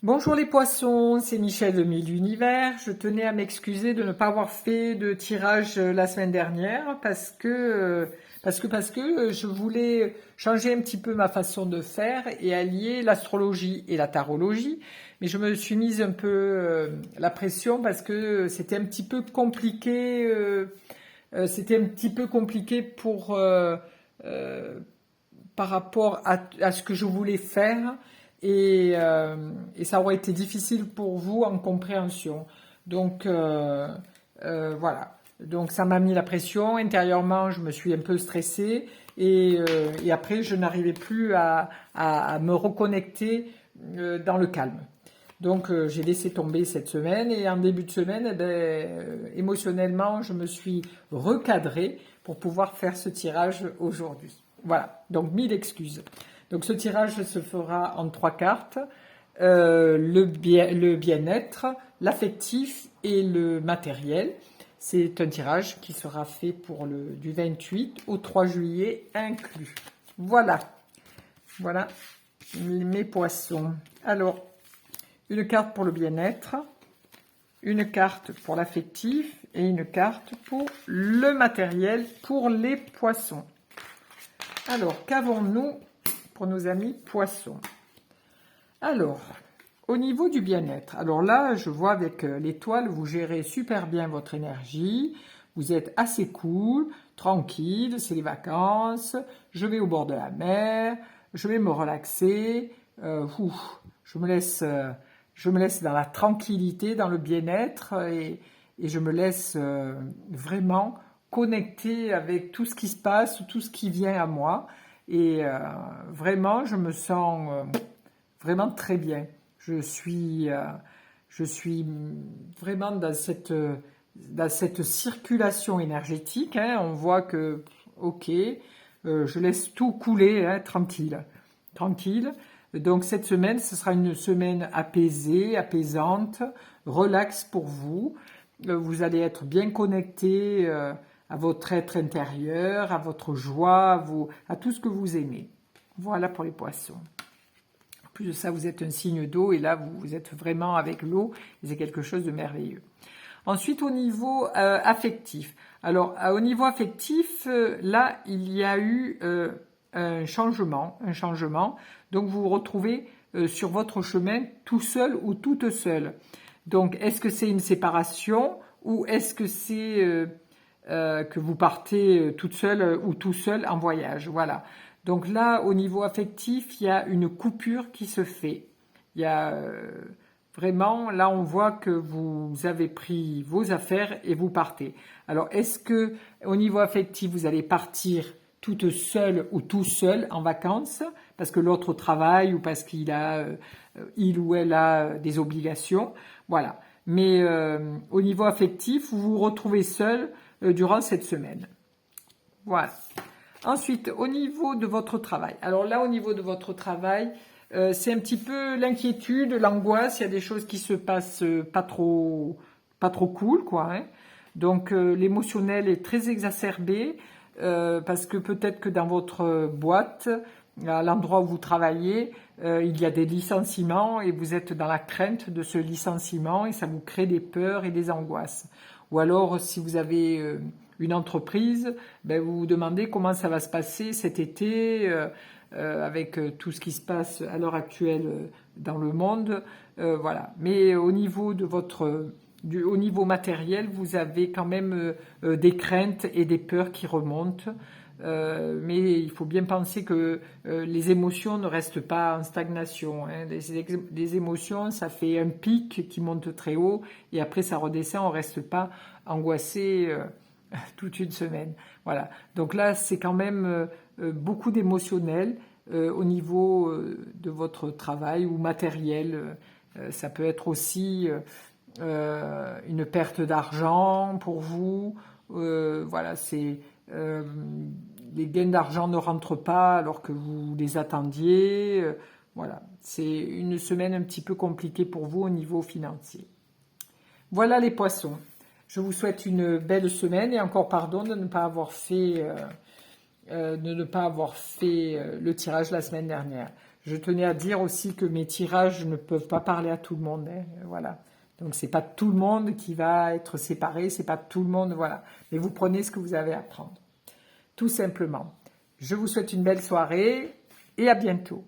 Bonjour les poissons, c'est Michel de Mille Univers. Je tenais à m'excuser de ne pas avoir fait de tirage la semaine dernière parce que je voulais changer un petit peu ma façon de faire et allier l'astrologie et la tarologie. Mais je me suis mise un peu la pression parce que c'était un petit peu compliqué. C'était un petit peu compliqué euh, par rapport à ce que je voulais faire et ça aurait été difficile pour vous en compréhension. Donc voilà. Donc ça m'a mis la pression. Intérieurement, je me suis un peu stressée et après, je n'arrivais plus à me reconnecter dans le calme. Donc j'ai laissé tomber cette semaine et en début de semaine, eh ben, émotionnellement, je me suis recadrée pour pouvoir faire ce tirage aujourd'hui. Voilà, donc 1000 excuses. Donc ce tirage se fera en 3 cartes, le bien-être, l'affectif et le matériel. C'est un tirage qui sera fait du 28 au 3 juillet inclus. Voilà, voilà mes poissons. Alors, une carte pour le bien-être, une carte pour l'affectif et une carte pour le matériel pour les poissons. Alors, qu'avons-nous pour nos amis poissons? Alors, au niveau du bien-être, alors là, je vois avec l'étoile, vous gérez super bien votre énergie, vous êtes assez cool, tranquille, c'est les vacances, je vais au bord de la mer, je vais me relaxer, je me laisse dans la tranquillité, dans le bien-être et je me laisse vraiment connecter avec tout ce qui se passe, tout ce qui vient à moi. Et vraiment, je me sens vraiment très bien. Je suis vraiment dans cette circulation énergétique, hein. On voit que, ok, je laisse tout couler, hein, tranquille. Tranquille. Donc cette semaine, ce sera une semaine apaisée, apaisante, relax pour vous. Vous allez être bien connecté à votre être intérieur, à votre joie, à tout ce que vous aimez. Voilà pour les poissons. En plus de ça, vous êtes un signe d'eau et là, vous êtes vraiment avec l'eau et c'est quelque chose de merveilleux. Ensuite, au niveau affectif. Alors, au niveau affectif, là, il y a eu un changement. Donc, vous vous retrouvez sur votre chemin tout seul ou toute seule. Donc, est-ce que c'est une séparation ou est-ce que c'est que vous partez toute seule ou tout seul en voyage? Voilà. Donc là, au niveau affectif, il y a une coupure qui se fait. Il y a vraiment, là, on voit que vous avez pris vos affaires et vous partez. Alors, est-ce que au niveau affectif, vous allez partir toute seule ou tout seul en vacances parce que l'autre travaille ou parce il ou elle a des obligations, voilà. Mais au niveau affectif, vous vous retrouvez seul durant cette semaine. Voilà. Ensuite, au niveau de votre travail. Alors là, au niveau de votre travail, c'est un petit peu l'inquiétude, l'angoisse. Il y a des choses qui se passent pas trop cool, quoi, hein. Donc l'émotionnel est très exacerbé parce que peut-être que dans votre boîte, à l'endroit où vous travaillez, il y a des licenciements et vous êtes dans la crainte de ce licenciement et ça vous crée des peurs et des angoisses. Ou alors, si vous avez une entreprise, ben, vous vous demandez comment ça va se passer cet été avec tout ce qui se passe à l'heure actuelle dans le monde. Voilà. Mais au niveau de au niveau matériel, vous avez quand même des craintes et des peurs qui remontent. Mais il faut bien penser que les émotions ne restent pas en stagnation, hein. Les émotions, ça fait un pic qui monte très haut et après ça redescend, on ne reste pas angoissé toute une semaine. Voilà. Donc là, c'est quand même beaucoup d'émotionnel au niveau de votre travail ou matériel. Ça peut être aussi une perte d'argent pour vous. Voilà, euh, les gains d'argent ne rentrent pas alors que vous les attendiez. Voilà, c'est une semaine un petit peu compliquée pour vous au niveau financier. Voilà les poissons. Je vous souhaite une belle semaine et encore pardon de ne pas avoir fait le tirage la semaine dernière. Je tenais à dire aussi que mes tirages ne peuvent pas parler à tout le monde, hein, voilà. Donc c'est pas tout le monde qui va être séparé, c'est pas tout le monde, voilà. Mais vous prenez ce que vous avez à prendre, tout simplement. Je vous souhaite une belle soirée et à bientôt.